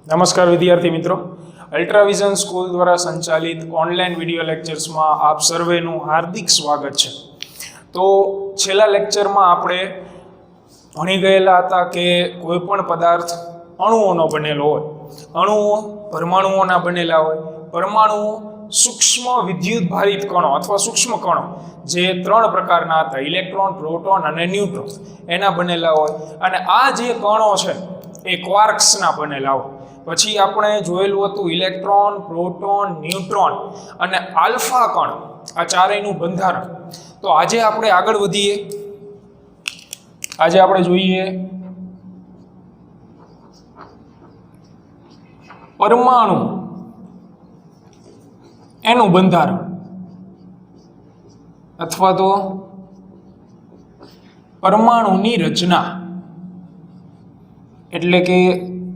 નમસ્કાર વિદ્યાર્થી મિત્રો, અલ્ટ્રાવિઝન સ્કૂલ દ્વારા સંચાલિત ઓનલાઈન વિડિયો લેક્ચર્સમાં આપ સર્વેનું હાર્દિક સ્વાગત છે। તો છેલ્લા લેક્ચરમાં આપણે ભણી ગયેલા હતા કે કોઈ પણ પદાર્થ અણુઓનો બનેલો હોય, અણુઓ પરમાણુઓના બનેલા હોય, પરમાણુઓ સૂક્ષ્મ વિદ્યુત ભારિત કણો અથવા સૂક્ષ્મ કણો જે ત્રણ પ્રકારના હતા, ઇલેક્ટ્રોન, પ્રોટોન અને ન્યુટ્રોન, એના બનેલા હોય અને આ જે કણો છે એ ક્વાર્ક્સના બનેલા હોય। પછી આપણે જોયેલું હતું ઇલેક્ટ્રોન, પ્રોટોન, ન્યુટ્રોન અને આલ્ફા કણ, આ ચારેયનું બંધારણ। તો આજે આપણે આગળ વધીએ। આજે આપણે જોઈએ પરમાણુ, એનું બંધારણ અથવા તો પરમાણુની રચના। એટલે કે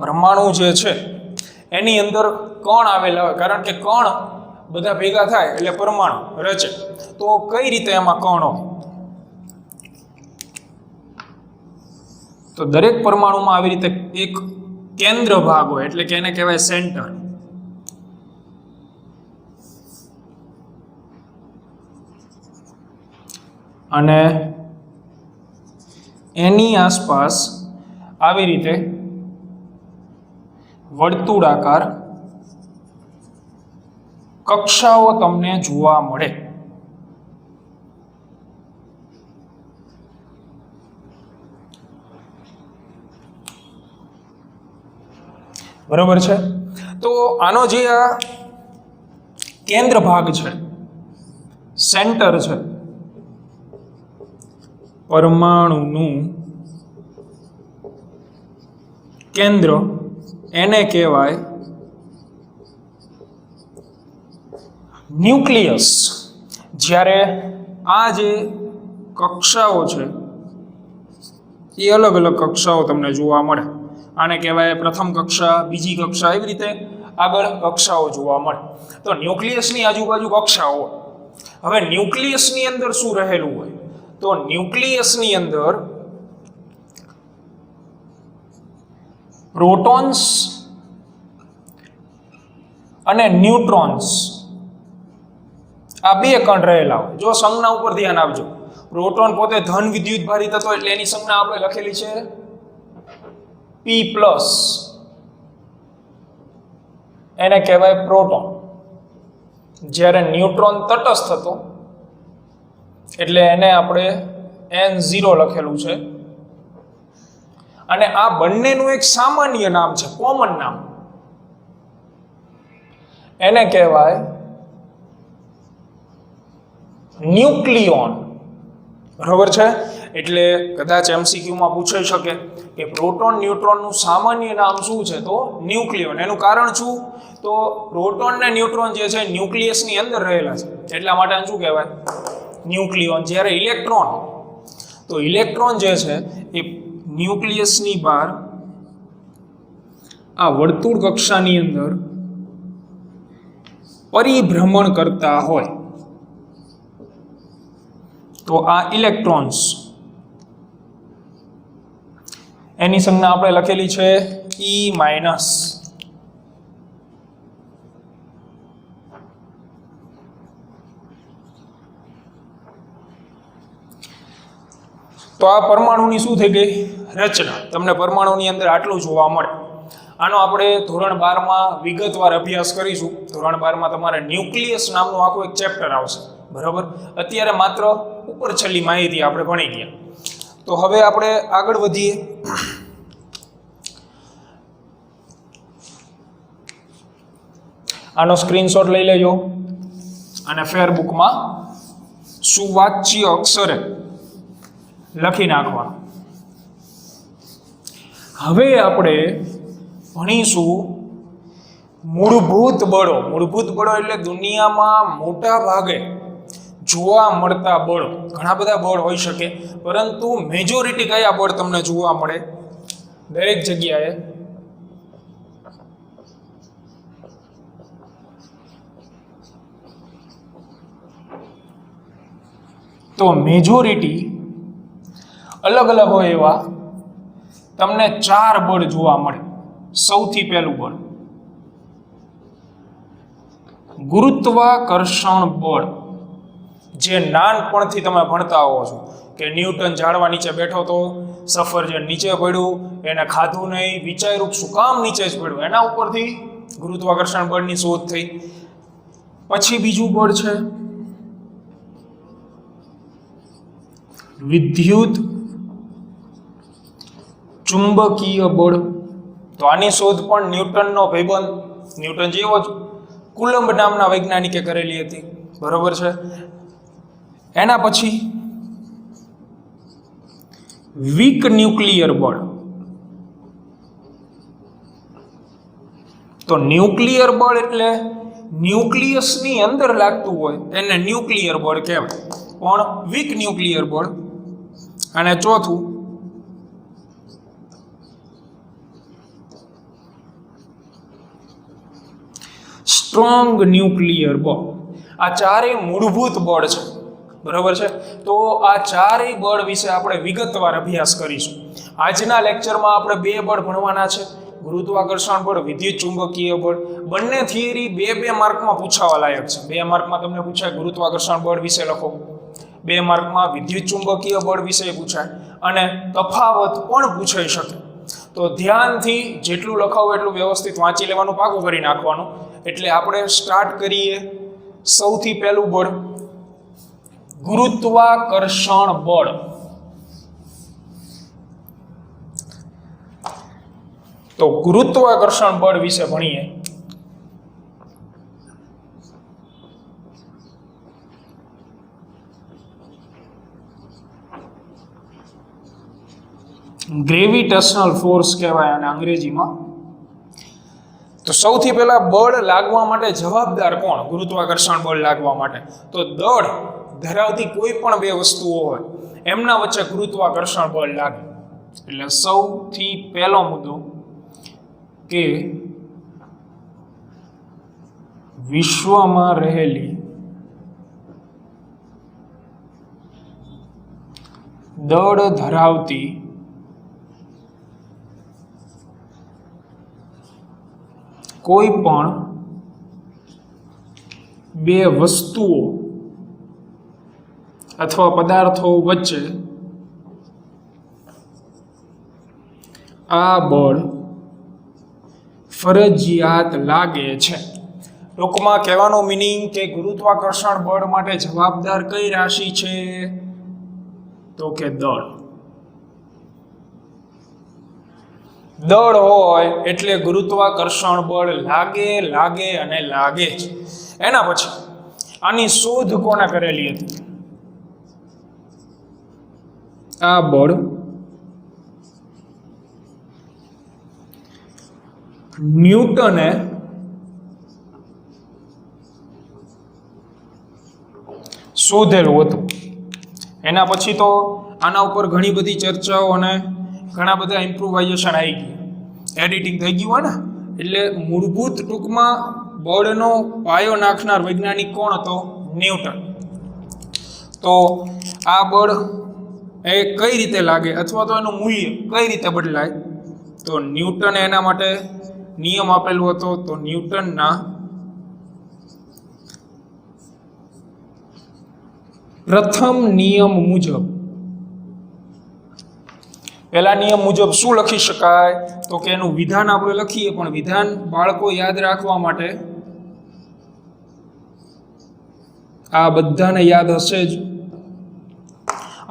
પરમાણુ જે છે એની અંદર કણ આવેલા હોય, કારણ કે કણ બધા ભેગા થાય એટલે પરમાણુ રચે। તો કઈ રીતે એમાં કણ હોય? તો દરેક પરમાણુમાં આવી રીતે એક કેન્દ્ર ભાગ હોય, એટલે કે એને કહેવાય સેન્ટર। અને એની આસપાસ આવી રીતે વર્તુળાકાર કક્ષાઓ તમને જોવા મળે। બરોબર છે? તો આનો જે આ કેન્દ્ર ભાગ છે, સેન્ટર છે, પરમાણુનું કેન્દ્ર, એને કહેવાય ન્યુક્લિયસ। જ્યારે આ જે કક્ષાઓ છે એ અલગ અલગ કક્ષાઓ તમને જોવા મળે, આને કહેવાય પ્રથમ કક્ષા, બીજી કક્ષા, એવી રીતે આગળ કક્ષાઓ જોવા મળે। તો ન્યુક્લિયસની આજુબાજુ કક્ષાઓ હોય। હવે ન્યુક્લિયસની અંદર શું રહેલું હોય? તો ન્યુક્લિયસની અંદર પ્રોટોન્સ અને ન્યુટ્રોન્સ, આ બે કણ રહેલા હોય। જો સંજ્ઞા ઉપર ધ્યાન આપજો, પ્રોટોન પોતે ધન વિદ્યુત ભારિત હતો એટલે એની સંજ્ઞા આપણે લખેલી છે P+, એને કહેવાય પ્રોટોન। જ્યારે ન્યુટ્રોન તટસ્થ હતો એટલે એને આપણે N0 લખેલું છે। અને આ બંનેનું એક સામાન્ય નામ છે, કોમન નામ, એને કહેવાય ન્યુક્લિયોન। બરોબર છે? એટલે કદાચ એમસીક્યુમાં પૂછાઈ શકે કે પ્રોટોન ન્યુટ્રોનનું સામાન્ય નામ શું છે? તો ન્યુક્લિયોન। એનું કારણ શું? તો પ્રોટોન ને ન્યુટ્રોન જે છે ન્યુક્લિયસની અંદર રહેલા છે, એટલા માટે શું કહેવાય? ન્યુક્લિયોન। જ્યારે ઇલેક્ટ્રોન, તો ઇલેક્ટ્રોન જે છે એ ન્યુક્લિયસની બહાર આ વર્તુળ કક્ષાની અંદર પરિભ્રમણ કરતા હોય, તો આ ઇલેક્ટ્રોન્સ, એની સંજ્ઞા આપણે લખેલી છે E-। તો આ પરમાણુની શું થઈ ગઈ? રચના। તમને પરમાણુની અંદર આટલું જોવા મળે। આનો આપણે ધોરણ 12માં વિગતવાર અભ્યાસ કરીશું। ધોરણ 12માં તમારે ન્યુક્લિયસ નામનું આખું એક ચેપ્ટર આવશે, બરાબર? અત્યારે માત્ર ઉપર છેલ્લી માહિતી આપણે ભણી ગયા। તો હવે આપણે આગળ વધીએ। આનો સ્ક્રીનશોટ લઈ લેજો અને ફેરબુકમાં સુવાચ્ય અક્ષરે લખી નાખવાનું। હવે આપણે ભણીશું મૂળભૂત બળો। મૂળભૂત બળો એટલે દુનિયામાં મોટા ભાગે જોવા મળતા બળો। ઘણા બધા બળ હોઈ શકે, પરંતુ મેજોરિટી કયા બળ તમને જોવા મળે દરેક જગ્યાએ? તો મેજોરિટી અલગ અલગ હોય એવા તમને ચાર બળ જોવા મળે। સૌથી પહેલું બળ ગુરુત્વાકર્ષણ બળ જે નાનપણથી તમે ભણતા હોવો છો કે ન્યૂટન ઝાડવા નીચે બેઠો તો સફરજન નીચે પડ્યું, એને ખાધું નહીં, વિચાર્યું શું કામ નીચે જ પડ્યું, એના ઉપરથી ગુરુત્વાકર્ષણ બળની શોધ થઈ. પછી બીજું બળ છે વિદ્યુત ચુંબકીય બળ. તો આની શોધ પણ ન્યૂટનનો ભાઈબંધ ન્યૂટન જેવો જ કુલંબ નામના વૈજ્ઞાનિકે કરેલી હતી. બરોબર છે. એના પછી વીક ન્યુક્લિયર બળ. તો ન્યુક્લિયર બળ એટલે ન્યુક્લિયસની અંદર લાગતું હોય એને ન્યુક્લિયર બળ કહેવાય, પણ વીક ન્યુક્લિયર બળ. અને ચોથું સ્ટ્રોંગ ન્યુક્લિયર બળ. આ ચારેય મૂળભૂત બળ છે. બરાબર છે. તો આ ચારેય બળ વિશે આપણે વિગતવાર અભ્યાસ કરીશું. આજના લેક્ચરમાં આપણે બે બળ ભણવાના છે, ગુરુત્વાકર્ષણ બળ, વિદ્યુત ચુંબકીય બળ. બંને થિયરી બે માર્કમાં પૂછાવા લાયક છે. 2 માર્કમાં તમને પૂછાય ગુરુત્વાકર્ષણ બળ વિશે લખો, 2 માર્કમાં વિદ્યુત ચુંબકીય બળ વિશે પૂછાય, અને તફાવત પણ પૂછાઈ શકે. તો ધ્યાનથી જેટલું લખાવો એટલું વ્યવસ્થિત વાંચી લેવાનું, પાકું કરી નાખવાનું. એટલે આપણે સ્ટાર્ટ કરીએ. સૌથી પહેલું બળ ગુરુત્વાકર્ષણ બળ. તો ગુરુત્વાકર્ષણ બળ વિશે ભણીએ. ગ્રેવિટેશનલ ફોર્સ કહેવાય અને અંગ્રેજીમાં. તો સૌથી પહેલા બળ લાગવા માટે જવાબદાર કોણ? ગુરુત્વાકર્ષણ બળ લાગવા માટે તો દળ ધરાવતી કોઈ પણ બે વસ્તુઓ હોય એમના વચ્ચે ગુરુત્વાકર્ષણ બળ લાગે. એટલે સૌથી પહેલો મુદ્દો કે વિશ્વમાં રહેલી દળ ધરાવતી કોઈ પણ બે વસ્તુઓ અથવા પદાર્થો વચ્ચે આ બળ ફરજિયાત લાગે છે. ટૂંકમાં કહેવાનો મિનિંગ કે ગુરુત્વાકર્ષણ બળ માટે જવાબદાર કઈ રાશિ છે? તો કે દળ. દળ હોય એટલે ગુરુત્વાકર્ષણ બળ લાગે અને લાગે જ. એના પછી આની શોધ કોણે કરેલી હતી? આ બળ ન્યૂટને શોધેલું હતું. એના પછી તો આના ઉપર ઘણી બધી ચર્ચાઓ અને ઘણા બધા ઇમ્પ્રુવાઇઝેશન આવી ગયા, એડિટિંગ થઈ ગયું હોય ને. એટલે મૂળભૂત ટૂંકમાં બળનો પાયો નાખનાર વૈજ્ઞાનિક કોણ હતો? ન્યૂટન. તો આ બળ એ કઈ રીતે લાગે અથવા તો એનું મૂલ્ય કઈ રીતે બદલાય? તો ન્યૂટને એના માટે નિયમ આપેલો હતો. તો ન્યૂટનના પ્રથમ નિયમ મુજબ, પહેલા નિયમ મુજબ શું લખી શકાય? તો કે એનું વિધાન આપણે લખીએ, પણ વિધાન બાળકો યાદ રાખવા માટે આ બધાને યાદ હશે જ.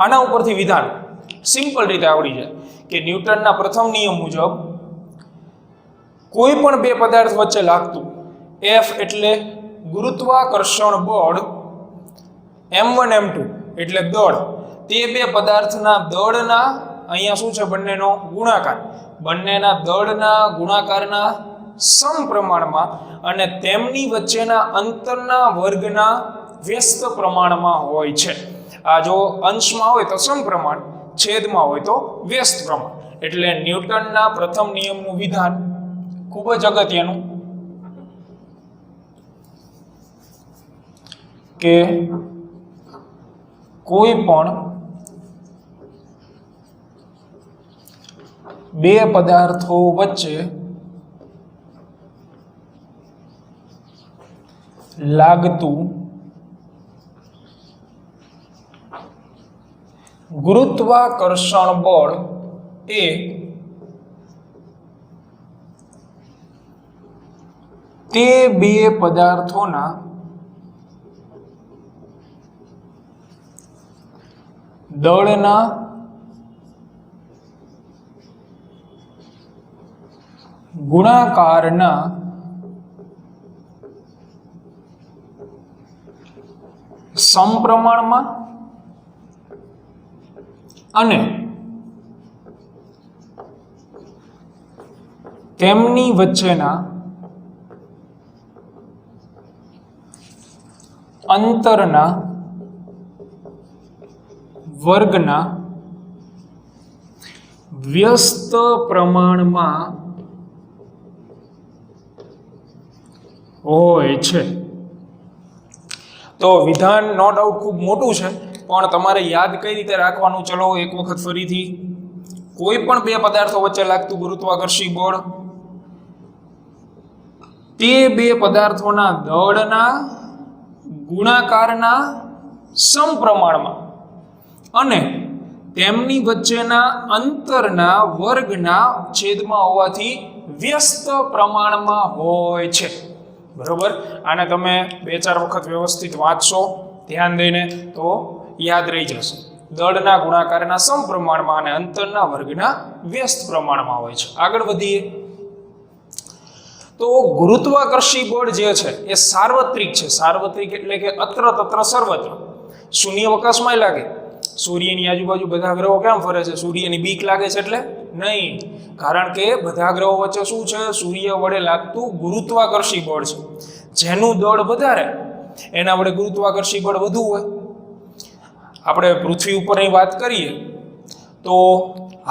આના ઉપરથી વિધાન સિમ્પલ રીતે આવડી જાય કે ન્યૂટનના પ્રથમ નિયમ મુજબ કોઈ પણ બે પદાર્થ વચ્ચે લાગતું F એટલે ગુરુત્વાકર્ષણ બળ, M1 M2 એટલે દળ, તે બે પદાર્થના દળના અહીંયા શું છે? બંનેનો ગુણાકાર. બંનેના દળના ગુણાકારના સમપ્રમાણમાં અને તેમની વચ્ચેના અંતરના વર્ગના વ્યસ્ત પ્રમાણમાં હોય છે. આ જો અંશમાં હોય તો સમપ્રમાણ, છેદમાં હોય તો વ્યસ્ત પ્રમાણ. એટલે ન્યૂટનના પ્રથમ નિયમનું વિધાન ખૂબ જ અગત્યનું કે કોઈ પણ બે પદાર્થો વચ્ચે લાગતું ગુરુત્વાકર્ષણ બળ એ તે બે પદાર્થોના દળના ગુણાકારના સમપ્રમાણમાં અને તેમની વચ્ચેના અંતરના વર્ગના વ્યસ્ત પ્રમાણમાં હોય છે. તો વિધાન નો ડાઉટ ખૂબ મોટું છે, પણ તમારે યાદ કઈ રીતે રાખવાનું, ચલો એક વખત ફરીથી. કોઈ પણ બે પદાર્થો વચ્ચે લાગતું ગુરુત્વાકર્ષી બળ તે બે પદાર્થોના દળના ગુણાકારના સમપ્રમાણમાં અને તેમની વચ્ચેના અંતરના વર્ગના છેદમાં હોવાથી વ્યસ્ત પ્રમાણમાં હોય છે. બરોબર, આને તમે 2-4 વખત વ્યવસ્થિત વાંચશો ધ્યાન દઈને તો યાદ રહી જશે. દળના ગુણાકારના સમપ્રમાણમાં અને અંતરના વર્ગના વ્યસ્ત પ્રમાણમાં હોય છે. આગળ વધીએ તો ગુરુત્વાકર્ષી બળ જે છે એ સાર્વત્રિક છે. સાર્વત્રિક એટલે કે અત્ર તત્ર સર્વત્ર. શૂન્યાવકાશમાં લાગે. સૂર્યની આજુબાજુ બધા ગ્રહો કેમ ફરે છે? સૂર્યની બીક લાગે છે એટલે નહીં, કારણ કે બધા ગ્રહો વચ્ચે શું છે? સૂર્ય વડે લાગતું ગુરુત્વાકર્ષી બળ છે. જેનું દળ વધારે એના વડે ગુરુત્વાકર્ષી બળ વધુ હોય. આપણે પૃથ્વી ઉપરની વાત કરીએ તો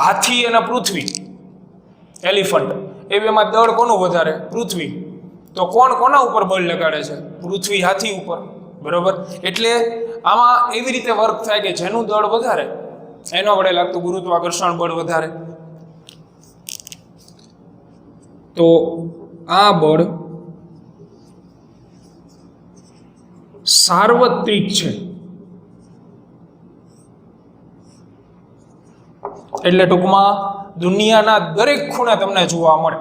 હાથી અને પૃથ્વી, એલિફન્ટ, એ બેમાં દળ કોનું વધારે? પૃથ્વી. તો કોણ કોના ઉપર બળ લગાડે છે? પૃથ્વી હાથી ઉપર. બરોબર, એટલે આમાં એવી રીતે વર્ક થાય કે જેનું દળ વધારે એના વડે લાગતું ગુરુત્વાકર્ષણ બળ વધારે. તો આ બળ સાર્વત્રિક છે, એટલે ટૂંકમાં દુનિયાના દરેક ખૂણે તમને જોવા મળે.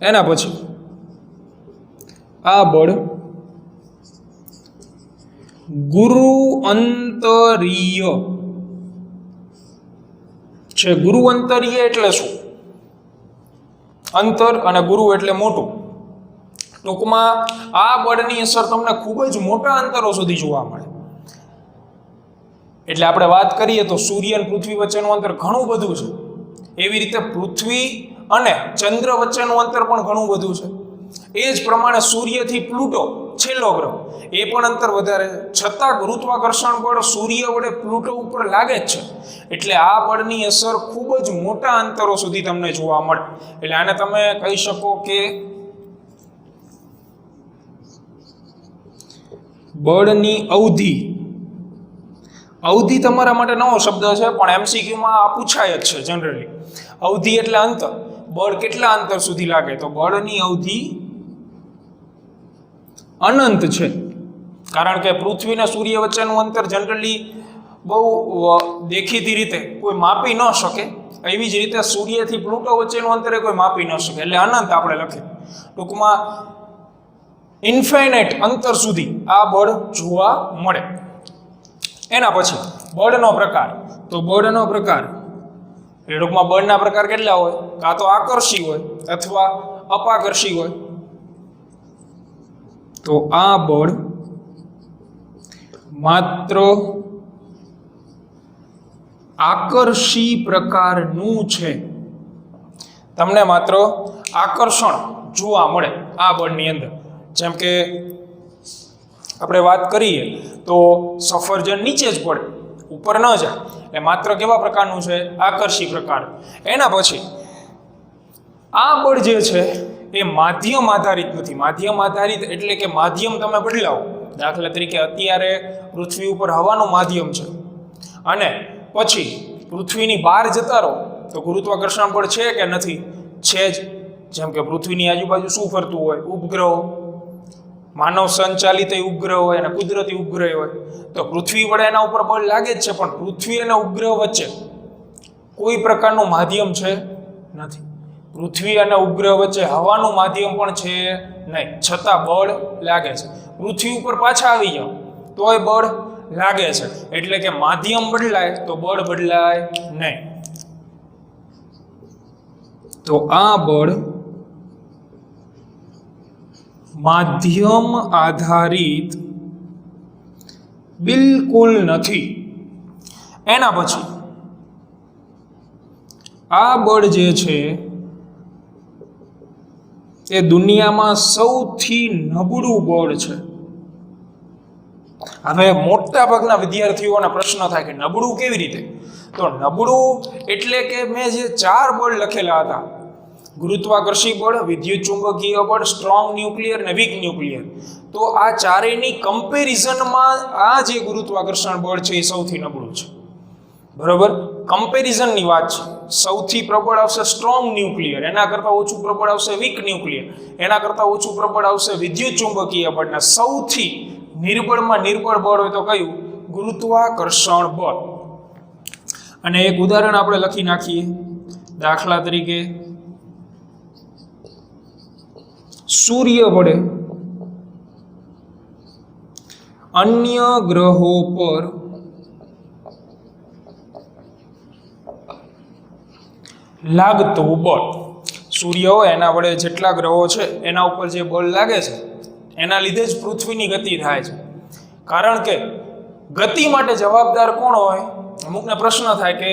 એના પછી આ બળ ગુરુ અંતરીય છે. ગુરુ અંતરીય એટલે શું? અંતર અને ગુરુ એટલે મોટું. ટૂંકમાં આ બળની અસર તમને ખૂબ જ મોટા અંતરો સુધી જોવા મળે. એટલે આપણે વાત કરીએ તો સૂર્ય અને પૃથ્વી વચ્ચેનું અંતર ઘણું બધું છે. એવી રીતે પૃથ્વી અને ચંદ્ર વચ્ચેનું અંતર પણ ઘણું બધું છે. એ જ પ્રમાણે સૂર્યથી પ્લુટો છેલ્લો ગ્રહ એ પણ અંતર વધારે છે. છતાં ગુરુત્વાકર્ષણ બળ સૂર્ય વડે પ્લુટો ઉપર લાગે જ છે. એટલે આ બળની અસર ખૂબ જ મોટા અંતરો સુધી તમને જોવા મળે. એટલે આને તમે કહી શકો કે બળની અવધિ. અવધિ તમારા માટે નવો શબ્દ છે, પણ એમસીક્યુમાં આ પૂછાય જ છે જનરલી. અવધિ એટલે અંતર. બળ કેટલા અંતર સુધી લાગે? તો બળની અવધિ અનંત છે, કારણ કે પૃથ્વી અને સૂર્ય વચ્ચેનું અંતર જનરલી બહુ દેખીતી રીતે કોઈ માપી ન શકે. એવી જ રીતે સૂર્યથી પ્લુટો વચ્ચેનું અંતર કોઈ માપી ન શકે, એટલે અનંત આપણે લખીએ. ટૂંકમાં ઇન્ફાઇનાઇટ અંતર સુધી આ બળ જોવા મળે. એના પછી બળનો પ્રકાર. તો બળનો પ્રકાર એ ટૂંકમાં બળના પ્રકાર કેટલા હોય? કાં તો આકર્ષી હોય અથવા અપાકર્ષી હોય. તો આ બળ માત્ર આકર્ષી પ્રકારનું છે. તમને માત્ર આકર્ષણ જોવા મળે આ બળની અંદર. જેમ કે આપણે વાત કરીએ તો સફરજન નીચે જ પડે, ઉપર ન જાય. એટલે માત્ર કેવા પ્રકારનું છે? આકર્ષી પ્રકાર. એના પછી આ બળ જે છે એ માધ્યમ આધારિત નથી. માધ્યમ આધારિત એટલે કે માધ્યમ તમે બદલાવો. દાખલા તરીકે અત્યારે પૃથ્વી ઉપર હવાનું માધ્યમ છે અને પછી પૃથ્વીની બહાર જતા રહો તો ગુરુત્વાકર્ષણ બળ છે કે નથી? છે જ. જેમ કે પૃથ્વીની આજુબાજુ શું ફરતું હોય? ઉપગ્રહો. માનવ સંચાલિત ઉપગ્રહ હોય અને કુદરતી ઉપગ્રહ હોય તો પૃથ્વી વડે એના ઉપર બળ લાગે જ છે, પણ પૃથ્વી અને ઉપગ્રહ વચ્ચે કોઈ પ્રકારનું માધ્યમ છે નથી. પૃથ્વી અને ઉપગ્રહ વચ્ચે હવાનું માધ્યમ પણ છે નહીં, છતાં બળ લાગે છે. પૃથ્વી ઉપર પાછા આવી જાઓ તોય બળ લાગે છે, એટલે કે માધ્યમ બદલાય તો બળ બદલાય નહીં. તો આ બળ માધ્યમ આધારિત બિલકુલ નથી. એના પછી આ બળ જે છે એ દુનિયામાં સૌથી નબળું બળ છે. હવે મોટા ભાગના વિદ્યાર્થીઓને પ્રશ્ન થાય કે નબળું કેવી રીતે? તો નબળું એટલે કે મેં જે 4 બળ લખેલા હતા, ગુરુત્વાકર્ષી બળ, વિદ્યુત ચુંબકીય બળ, સ્ટ્રોંગ ન્યુક્લિયર અને વીક ન્યુક્લિયર, તો આ ચારેયની કમ્પેરિઝનમાં આ જે ગુરુત્વાકર્ષણ બળ છે એ સૌથી નબળું છે. બરોબર, કમ્પેરિઝનની વાત છે. સૌથી પ્રબળ આવશે સ્ટ્રોંગ ન્યુક્લિયર, એના કરતાં ઓછું પ્રબળ આવશે વીક ન્યુક્લિયર, એના કરતાં ઓછું પ્રબળ આવશે વિદ્યુત ચુંબકીય બળ, અને સૌથી નિર્બળમાં નિર્બળ બળ હોય તો કયું? ગુરુત્વાકર્ષણ બળ. અને એક ઉદાહરણ આપણે લખી નાખીએ. દાખલા તરીકે સૂર્ય વડે અન્ય ગ્રહો પર લાગતું બળ. સૂર્ય હોય એના વડે જેટલા ગ્રહો છે એના ઉપર જે બળ લાગે છે એના લીધે જ પૃથ્વીની ગતિ થાય છે. કારણ કે ગતિ માટે જવાબદાર કોણ હોય? અમુકને પ્રશ્ન થાય કે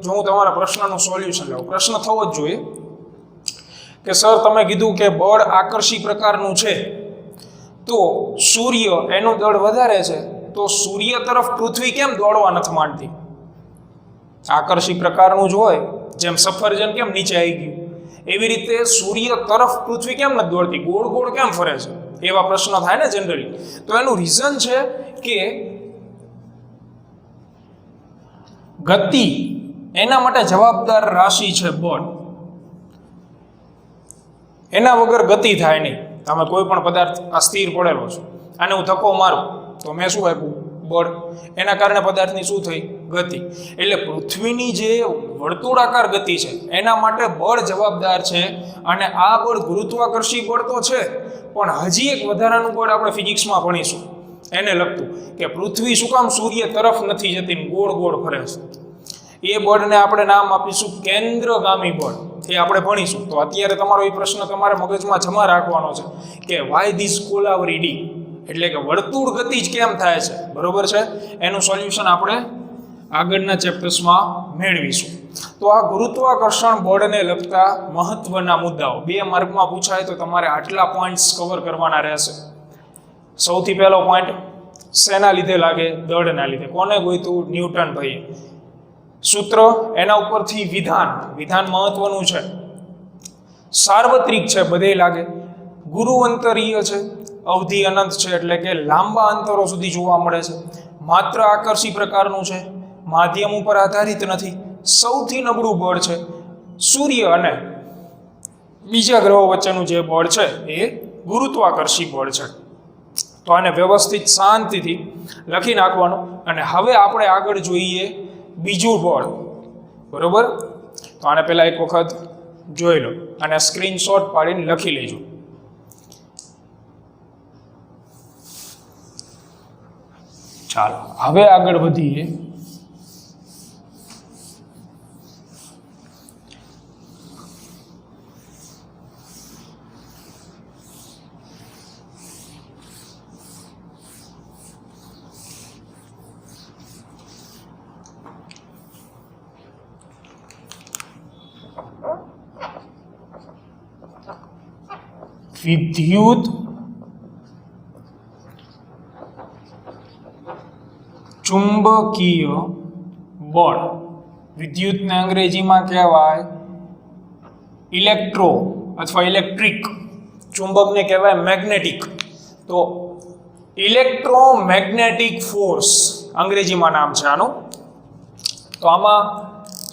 જો હું તમારા પ્રશ્નનું સોલ્યુશન લઉં, પ્રશ્ન થવો જ જોઈએ કે સર તમે કીધું કે બળ આકર્ષી પ્રકારનું છે, તો સૂર્ય એનું દળ વધારે છે, તો સૂર્ય તરફ પૃથ્વી કેમ દોડવા નથી માંડતી? આકર્ષી પ્રકારનું જ હોય, જેમ સફરજન કેમ નીચે આવી ગયું એવી રીતે સૂર્ય તરફ પૃથ્વી કેમ નથી દોડતી? ગોળ ગોળ કેમ ફરે છે? એવા પ્રશ્નો થાય ને જનરલી. તો એનું રીઝન છે કે ગતિ એના માટે જવાબદાર રાશિ છે બળ. એના વગર ગતિ થાય નહીં. તમે કોઈ પણ પદાર્થ આ સ્થિર પડેલો છે, આને હું ધક્કો મારું તો મેં શું આપ્યું? બળ. એના કારણે પદાર્થની શું થઈ? ગતિ. એટલે પૃથ્વીની જે વર્તુળાકાર ગતિ છે એના માટે બળ જવાબદાર છે, અને આ બળ ગુરુત્વાકર્ષી બળ તો છે, પણ હજી એક વધારાનું બળ આપણે ફિઝિક્સમાં ભણીશું એને લગતું, કે પૃથ્વી શું કામ સૂર્ય તરફ નથી જતી, ગોળ ગોળ ફરે છે. એ બળને આપણે નામ આપીશું કેન્દ્રગામી બળ. એ આપણે ભણીશું. તો અત્યારે તમારો એ પ્રશ્ન તમારે મગજમાં જમા રાખવાનો છે કે વાય ધીસ કોલાવરી, એટલે કે વર્તુળ ગતિ જ કેમ થાય છે. બરોબર છે? એનું સોલ્યુશન આપણે આગળના ચેપ્ટર્સમાં મેળવીશું. તો આ ગુરુત્વાકર્ષણ બળને લગતા મહત્વના મુદ્દાઓ 2 માર્કમાં પૂછાય તો તમારે આટલા પોઈન્ટ્સ કવર કરવાના રહેશે. સૌથી પહેલો પોઈન્ટ, શેના લીધે લાગે? દળના લીધે. કોને ગોઈતું? ન્યૂટન ભાઈએ. સૂત્ર, એના ઉપરથી વિધાન. વિધાન મહત્વનું છે, સાર્વત્રિક છે, બધે લાગે. ગુરુઅંતરીય છે, અવધિ અનંત છે, એટલે કે લાંબા અંતરો સુધી જોવા મળે છે. માત્ર આકર્ષી પ્રકારનું છે, માધ્યમ ઉપર આધારિત નથી. સૌથી નબળું બળ છે સૂર્ય અને બીજા ગ્રહો વચ્ચેનું જે બળ છે એ ગુરુત્વાકર્ષી બળ છે. તો આને વ્યવસ્થિત શાંતિથી લખી નાખવાનું. અને હવે આપણે આગળ જોઈએ બીજું બળ. બરોબર? તો આને પહેલા એક વખત જોઈ લો અને સ્ક્રીનશોટ પાડીને લખી લેજો. ચાલો હવે આગળ વધીએ. વિદ્યુત ચુંબકીય બળ. વિદ્યુતને અંગ્રેજીમાં કહેવાય ઇલેક્ટ્રો અથવા ઇલેક્ટ્રિક. ચુંબકને કહેવાય મેગ્નેટિક. તો ઇલેક્ટ્રોમેગ્નેટિક ફોર્સ અંગ્રેજીમાં નામ છે આનું. તો આમાં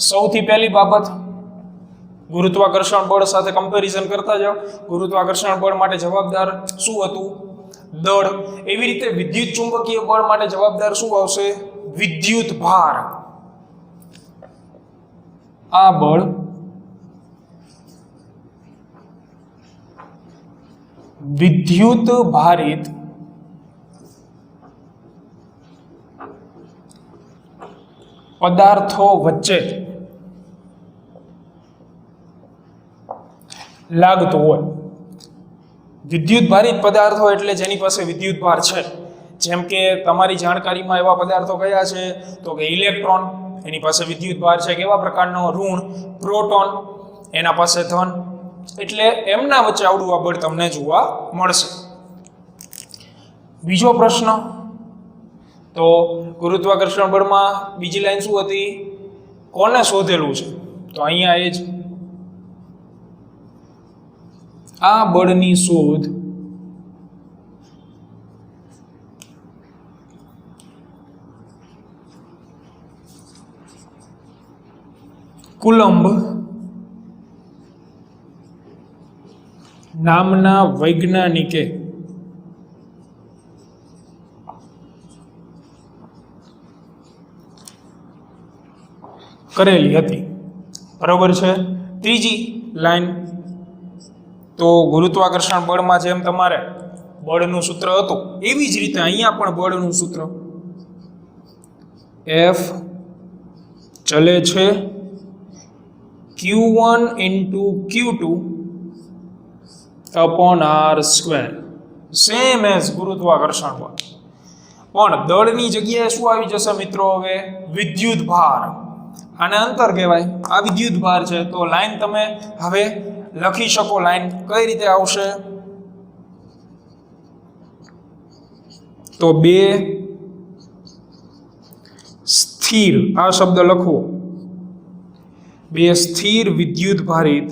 સૌથી પહેલી બાબત, ગુરુત્વાકર્ષણ બળ સાથે કમ્પેરિઝન કરતા જાઓ. ગુરુત્વાકર્ષણ બળ માટે જવાબદાર શું હતું? દળ. એવી રીતે વિદ્યુત ચુંબકીય બળ માટે જવાબદાર શું આવશે? વિદ્યુત ભાર. આ બળ વિદ્યુત ભારિત પદાર્થો વચ્ચે લાગતું હોય. વિદ્યુત ભારિત પદાર્થો એટલે જેની પાસે વિદ્યુત ભાર છે. જેમ કે તમારી જાણકારીમાં એવા પદાર્થો કયા છે? તો કે ઇલેક્ટ્રોન, એની પાસે વિદ્યુત ભાર છે. કેવા પ્રકારનો? ઋણ. પ્રોટોન, એના પાસે ધન. એટલે એમના વચ્ચે આવડું આ બળ તમને જોવા મળશે. બીજો પ્રશ્ન, તો ગુરુત્વાકર્ષણ બળમાં બીજી લાઈન શું હતી? કોને શોધેલું છે? તો અહીંયા એ જ આ બળની શોધ કુલંબ નામના વૈજ્ઞાનિકે કરેલી હતી. બરોબર છે. ત્રીજી લાઈન, તો ગુરુત્વાકર્ષણ બળમાં જેમ તમારે બળનું સૂત્ર હતું એવી જ રીતે અહીંયા પણ બળનું સૂત્ર F ચલે છે Q1 into Q2 upon R², same as ગુરુત્વાકર્ષણ બળ. પણ દળની જગ્યાએ શું આવી જશે મિત્રો? હવે વિદ્યુત ભાર. આને અંતર કહેવાય. આ વિદ્યુત ભાર છે. તો લાઈન તમે હવે લખી શકો. લાઈન કઈ રીતે આવશે? તો બે સ્થિર, આ શબ્દ લખવો, બે સ્થિર વિદ્યુત ભારિત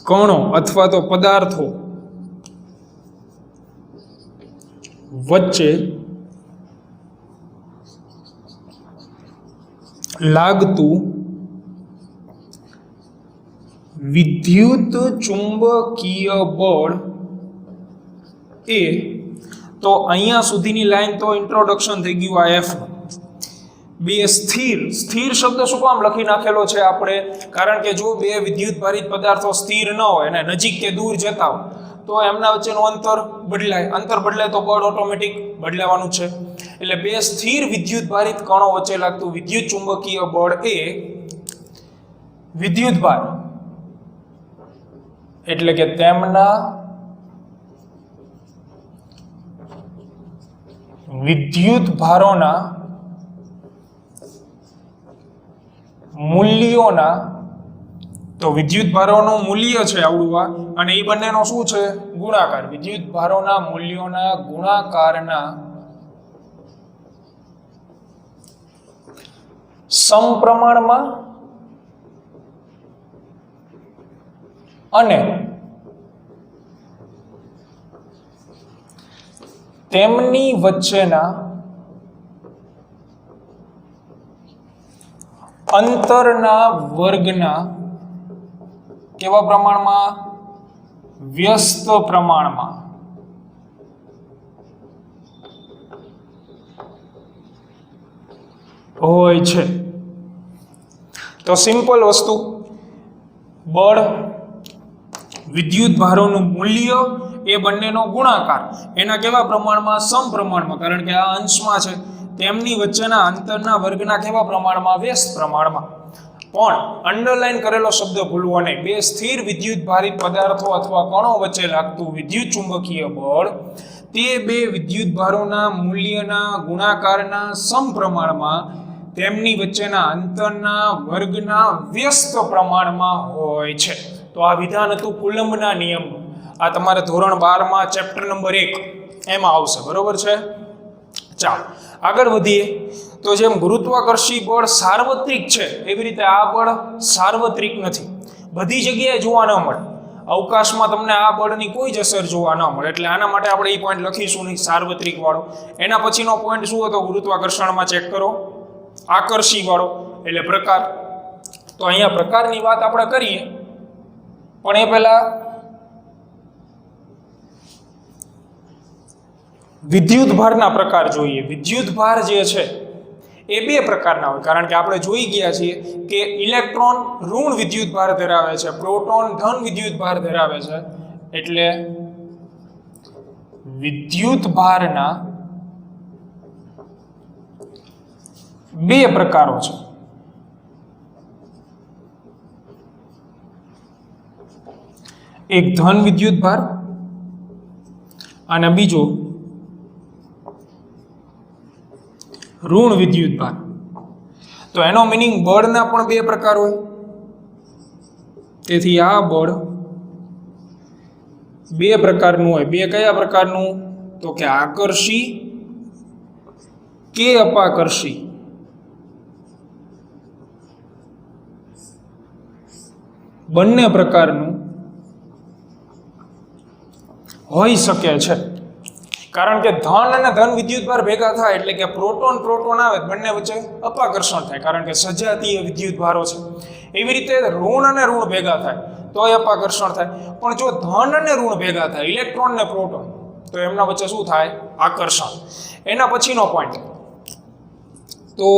કણો અથવા તો પદાર્થો વચ્ચે લાગતું વિદ્યુત ચુંબકીય બળ એ, તો અહીંયા સુધીની લાઈન તો ઇન્ટ્રોડક્શન થઈ ગયું આ એફ. બે સ્થિર, સ્થિર શબ્દ શું કામ લખી નાખેલો છે આપણે? કારણ કે જો બે વિદ્યુત ભારિત પદાર્થો સ્થિર ન હોય અને નજીક કે દૂર જતા હોય તો એમના વચ્ચેનું અંતર બદલાય. અંતર બદલાય તો બળ ઓટોમેટિક બદલાવાનું છે. એટલે બે સ્થિર વિદ્યુત ભારિત કણો વચ્ચે લાગતું વિદ્યુત ચુંબકીય બળ એ વિદ્યુત ભાર એટલે કે તેમના વિદ્યુત ભારોના મૂલ્યોના, તો વિદ્યુત ભારોનું મૂલ્ય છે આવડું, અને એ બંનેનો શું છે? ગુણાકાર. વિદ્યુત ભારોના મૂલ્યોના ગુણાકારના સમપ્રમાણમાં અને તેમની વચ્ચેના અંતરના વર્ગના કેવા પ્રમાણમાં? વ્યસ્ત પ્રમાણમાં. હોય છે. તો સિમ્પલ વસ્તુ, બળ, વિદ્યુત ભારોનું મૂલ્ય, એ બંનેનો ગુણાકાર, એના કેવા પ્રમાણમાં? સમપ્રમાણમાં. કારણ કે આ અંશમાં છે. તેમની વચ્ચેના અંતરના વર્ગના કેવા પ્રમાણમાં? વ્યસ્ત પ્રમાણમાં. પણ અંડરલાઈન કરેલો શબ્દ ભૂલવો નહીં. બે સ્થિર વિદ્યુત ભારિત પદાર્થો અથવા કણો વચ્ચે લાગતું વિદ્યુત ચુંબકીય બળ તે બે વિદ્યુત ભારોના મૂલ્યના ગુણાકારના સમપ્રમાણમાં તેમની વચ્ચેના અંતરના વર્ગના વ્યસ્ત પ્રમાણમાં હોય છે. તો આ વિધાન હતું કુલંબના નિયમનું. આ તમારે ધોરણ 12 માં ચેપ્ટર નંબર 1 એમાં આવશે. બરોબર છે? ચાલો આગળ વધીએ. તો જેમ ગુરુત્વાકર્ષી બળ સાર્વત્રિક છે એવી રીતે આ બળ સાર્વત્રિક નથી. બધી જગ્યાએ જોવા ન મળે. અવકાશમાં તમને આ બળની કોઈ જ અસર જોવા ન મળે. એટલે આના માટે આપણે એ પોઈન્ટ લખીશું નહીં, સાર્વત્રિક વાળો. એના પછીનો પોઈન્ટ શું હતો? ગુરુત્વાકર્ષણમાં ચેક કરો, આકર્ષી વાળો એટલે પ્રકાર. તો અહીંયા પ્રકારની વાત આપણે કરીએ, પણ એ પહેલા વિદ્યુત ભારના પ્રકાર જોઈએ. વિદ્યુત ભાર જે છે એ બે પ્રકારના હોય, કારણ કે આપણે જોઈ ગયા છીએ કે ઇલેક્ટ્રોન ઋણ વિદ્યુત ભાર ધરાવે છે, પ્રોટોન ધન વિદ્યુત ભાર ધરાવે છે. એટલે વિદ્યુત ભારના બે પ્રકારો છે. એક ધન વિદ્યુત ભાર અને બીજો ઋણ વિદ્યુત ભાર. તો એનો મીનિંગ બળના પણ બે પ્રકાર હોય. તેથી આ બળ બે પ્રકારનું હોય. બે કયા પ્રકારનું? તો કે આકર્ષી કે અપાકર્ષી. બંને પ્રકારનું હોઈ શકે છે. કારણ કે ધન અને ધન વિદ્યુત ભાર ભેગા થાય એટલે કે પ્રોટોન પ્રોટોન આવે, બંને વચ્ચે અપાકર્ષણ થાય, કારણ કે સજાતીય વિદ્યુત ભારો છે. એવી રીતે ઋણ અને ઋણ ભેગા થાય તો એ અપાકર્ષણ થાય. પણ જો ધન અને ઋણ ભેગા થાય, ઇલેક્ટ્રોન ને પ્રોટોન, તો એમના વચ્ચે શું થાય? આકર્ષણ. એના પછીનો પોઈન્ટ, તો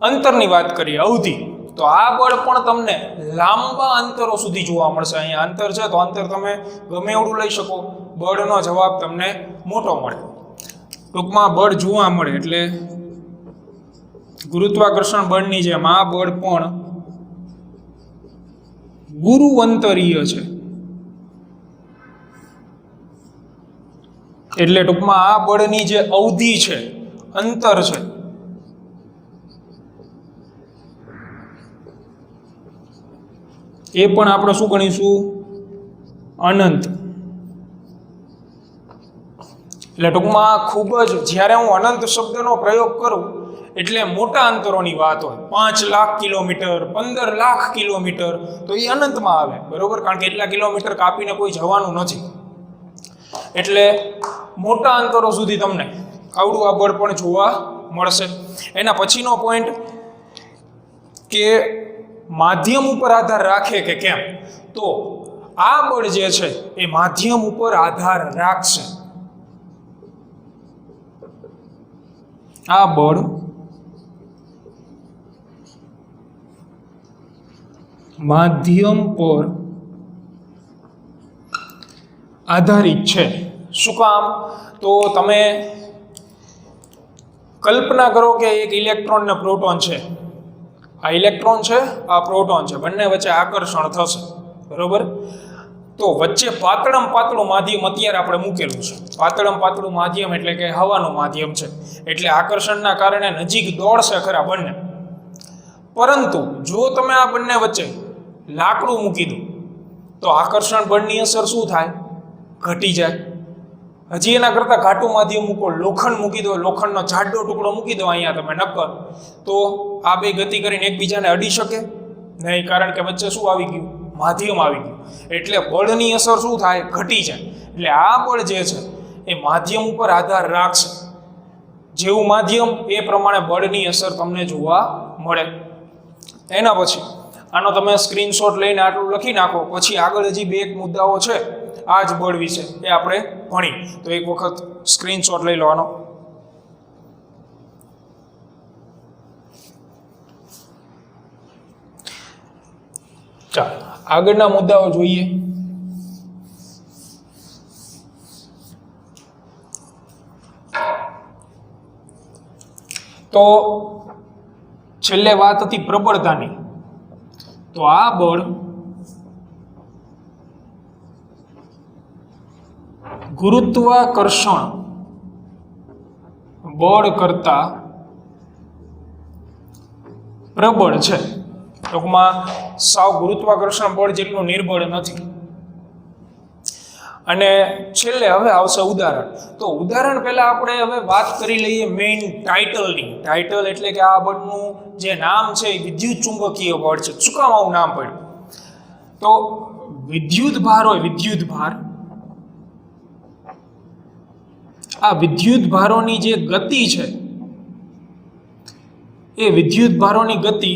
અંતરની વાત કરીએ, અવધિ. તો આ બળ પણ તમને લાંબા અંતરો સુધી જોવા મળશે. અહીંયા અંતર છે તો અંતર તમે ગમે એવડું લઈ શકો, બળનો જવાબ તમને મોટો મળે. ટૂંકમાં બળ જોવા મળે એટલે ગુરુત્વાકર્ષણ બળની જેમ આ બળ પણ ગુરુઅંતરીય છે. એટલે ટૂંકમાં આ બળની જે અવધિ છે, અંતર છે, એ પણ આપણે શું ગણીશું? અનંત. એટલે ટૂંકમાં ખૂબ જ, જ્યારે હું અનંત શબ્દનો પ્રયોગ કરું એટલે મોટા અંતરોની વાત હોય. 5 લાખ કિલોમીટર, 15 લાખ કિલોમીટર, તો એ અનંતમાં આવે, બરોબર? કારણ કે એટલા કિલોમીટર કાપીને કોઈ જવાનું નથી. એટલે મોટા અંતરો સુધી તમને આવડું આ બળ પણ જોવા મળશે. એના પછીનો પોઈન્ટ કે માધ્યમ ઉપર આધાર રાખે કે કેમ? તો આ બળ જે છે એ માધ્યમ ઉપર આધાર રાખશે. આ બળ માધ્યમ પર આધારિત છે. શું કામ? તો તમે કલ્પના કરો કે એક ઇલેક્ટ્રોન ને પ્રોટોન છે. આ ઇલેક્ટ્રોન છે, આ પ્રોટોન છે, બંને વચ્ચે આકર્ષણ થશે, બરોબર? તો વચ્ચે પાતળમ પાતળું માધ્યમ અત્યારે આપણે મૂકેલું છે. પાતળમ પાતળું માધ્યમ એટલે કે હવાનું માધ્યમ છે. એટલે આકર્ષણના કારણે નજીક દોડશે ખરા બંને. પરંતુ જો તમે આ બંને વચ્ચે લાકડું મૂકી દો તો આકર્ષણ બળની અસર શું થાય? ઘટી જાય. હજી એના કરતાં ઘાટું માધ્યમ મૂકો, લોખંડ મૂકી દો, લોખંડનો જાડો ટુકડો મૂકી દો અહીંયા તમે નક્કર, તો આ બે ગતિ કરીને એકબીજાને અડી શકે નહીં, કારણ કે વચ્ચે શું આવી ગયું? માધ્યમ આવી ગયું. એટલે બળની અસર શું થાય? ઘટી જાય. એટલે આ બળ જે છે એ માધ્યમ ઉપર આધાર રાખશે. જેવું માધ્યમ એ પ્રમાણે બળની અસર તમને જોવા મળે. એના પછી આનો તમે સ્ક્રીનશોટ લઈને આટલું લખી નાખો. પછી આગળ હજી બે એક મુદ્દાઓ છે આ જ બળ વિશે, એ આપણે ભણી. તો એક વખત સ્ક્રીનશોટ લઈ લો આનો. ચાલો આગળના મુદ્દાઓ જોઈએ. તો છેલ્લે વાત હતી પ્રબળતાની. તો આ બળ ગુરુત્વાકર્ષણ બળ કરતા પ્રબળ છે. ટૂંકમાં સાવ ગુરુત્વાકર્ષણ બળ જેટલું નિર્બળ નથી. અને છેલ્લે હવે આવશે ઉદાહરણ. તો ઉદાહરણ પહેલા આપણે હવે વાત કરી લઈએ મેઇન ટાઇટલની. ટાઇટલ એટલે કે આ બળનું જે નામ છે એ વિદ્યુત ચુંબકીય બળ છે. શું કામ આવું નામ પડ્યું? તો વિદ્યુત ભાર હોય, વિદ્યુત ભાર, આ વિદ્યુત ભારોની જે ગતિ છે એ વિદ્યુત ભારોની ગતિ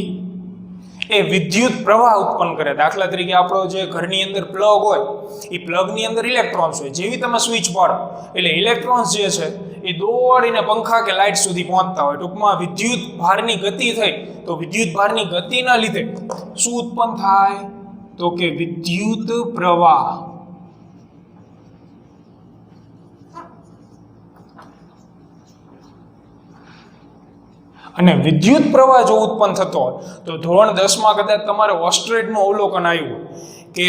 એ વિદ્યુત પ્રવાહ ઉત્પન્ન કરે. દાખલા તરીકે આપણો જે ઘરની અંદર પ્લગ હોય એ પ્લગની અંદર ઇલેક્ટ્રોન્સ હોય. જેવી તમે સ્વિચ પાડો એટલે ઇલેક્ટ્રોન્સ જે છે એ દોડીને પંખા કે લાઇટ સુધી પહોંચતા હોય. ટૂંકમાં વિદ્યુત ભારની ગતિ થઈ તો વિદ્યુત ભારની ગતિના લીધે શું ઉત્પન્ન થાય તો કે વિદ્યુત પ્રવાહ. અને વિદ્યુત પ્રવાહ જો ઉત્પન્ન થતો હોય તો ધોરણ 10 માં કદાચ તમારે ઓસ્ટ્રેટનું અવલોકન આવ્યું કે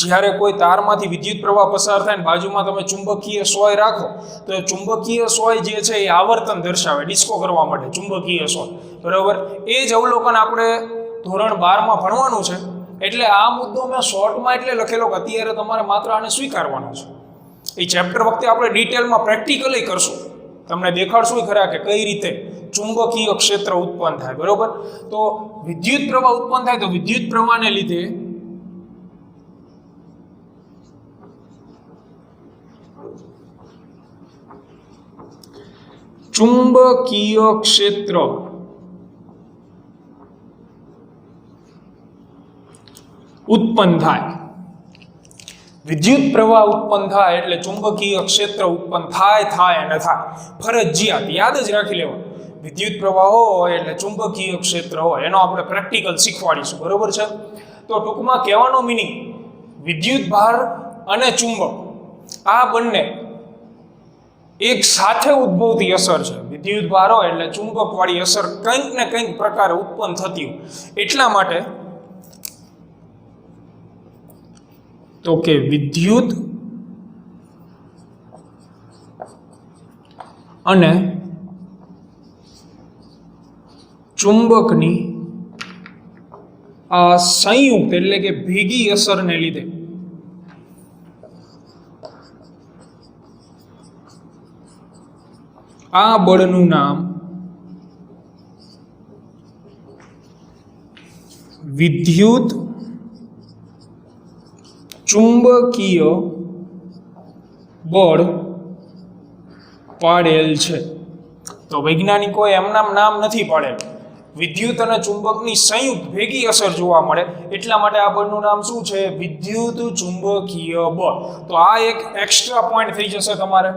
જ્યારે કોઈ તારમાંથી વિદ્યુત પ્રવાહ પસાર થાય ને બાજુમાં તમે ચુંબકીય સોય રાખો તો એ ચુંબકીય સોય જે છે એ આવર્તન દર્શાવે ડિસ્કો કરવા માટે ચુંબકીય સોય. બરાબર, એ જ અવલોકન આપણે ધોરણ 12 માં ભણવાનું છે. એટલે આ મુદ્દો મેં શોર્ટમાં એટલે લખેલો કે અત્યારે તમારે માત્ર આને સ્વીકારવાનો છે. એ ચેપ્ટર વખતે આપણે ડિટેલમાં પ્રેક્ટિકલી કરશું. તમને દેખાડશું ખરા કે કઈ રીતે ચુંબકીય ક્ષેત્ર ઉત્પન્ન થાય. બરોબર, તો વિદ્યુત પ્રવાહ ઉત્પન્ન થાય તો વિદ્યુત પ્રવાહને લીધે ચુંબકીય ક્ષેત્ર ઉત્પન્ન થાય. વિદ્યુત પ્રવાહ ઉત્પન્ન થાય એટલે ચુંબકીય ક્ષેત્ર ઉત્પન્ન થાય અને થાય. ફરજિયાત યાદ જ રાખી લેવા. વિદ્યુત પ્રવાહ હોય એટલે ચુંબકીય ક્ષેત્ર હોય. એનો આપણે પ્રેક્ટિકલ શીખવાડીશું. બરોબર છે. તો ટૂંકમાં કહેવાનો મિનિંગ વિદ્યુત ભાર અને ચુંબક આ બંને એક સાથે ઉદ્ભવતી અસર છે. વિદ્યુત ભાર હોય એટલે ચુંબક વાળી અસર કંઈક ને કંઈક પ્રકારે ઉત્પન્ન થતી હોય. એટલા માટે તો કે વિદ્યુત અને ચુંબકની આ સંયુક્ત એટલે કે ભેગી અસરને લીધે આ બળનું નામ વિદ્યુત ચુંબકીય બળ પાડેલ છે. તો વૈજ્ઞાનિકોએ એમના નામ નથી પાડેલ. વિદ્યુત અને ચુંબકની સંયુક્ત ભેગી અસર જોવા મળે એટલા માટે આ બળનું નામ શું છે? વિદ્યુત ચુંબકીય બળ. તો આ એક એક્સ્ટ્રા પોઈન્ટ થઈ જશે તમારે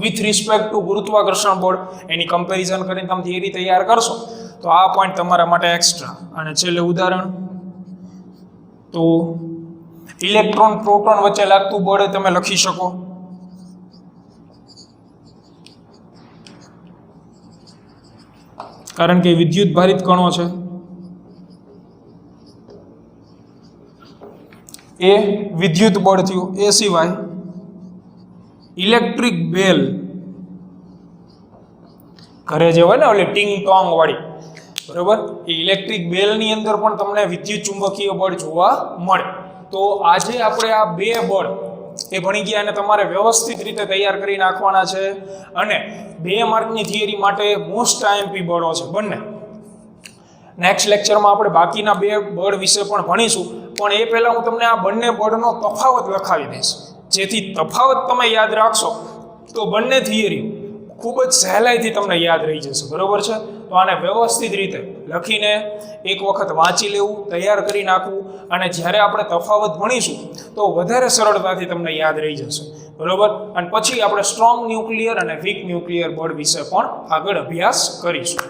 વિથ રિસ્પેક્ટ ટુ ગુરુત્વાકર્ષણ બળ. એની કમ્પેરિઝન કરીને તમે થિયરી તૈયાર કરશો તો આ પોઈન્ટ તમારા માટે એક્સ્ટ્રા. અને છેલ્લે ઉદાહરણ તો ઇલેક્ટ્રોન પ્રોટોન વચ્ચે લાગતું બળ તમે લખી શકો. કારણ કે વિદ્યુત ભારિત કણો છે એ વિદ્યુત બળ થયું. એ સિવાય ઇલેક્ટ્રિક બેલ ઘરે જે હોય ને ઓલી ટીંગ ટોંગ વાળી, બરોબર, એ ઇલેક્ટ્રિક બેલની અંદર પણ તમને વિદ્યુત ચુંબકીય બળ જોવા મળે. તો આજે આપણે આ બે બળ એ ભણી ગયા અને તમારે વ્યવસ્થિત રીતે તૈયાર કરી નાખવાના છે. અને 2 માર્કની થિયરી માટે મોસ્ટ આઈએમપી બળો છે બંને. નેક્સ્ટ લેક્ચરમાં આપણે બાકીના 2 બળ વિશે પણ ભણીશું. પણ એ પહેલાં હું તમને આ બંને બળનો તફાવત લખાવી દઈશ. જેથી તફાવત તમે યાદ રાખશો તો બંને થિયરી ખૂબ જ સહેલાઈથી તમને યાદ રહી જશે. બરોબર છે. તો આને વ્યવસ્થિત રીતે લખીને એક વખત વાંચી લેવું, તૈયાર કરી નાખવું. અને જ્યારે આપણે તફાવત ભણીશું તો વધારે સરળતાથી તમને યાદ રહી જશે. બરોબર. અને પછી આપણે સ્ટ્રોંગ ન્યુક્લિયર અને વીક ન્યુક્લિયર બળ વિશે પણ આગળ અભ્યાસ કરીશું.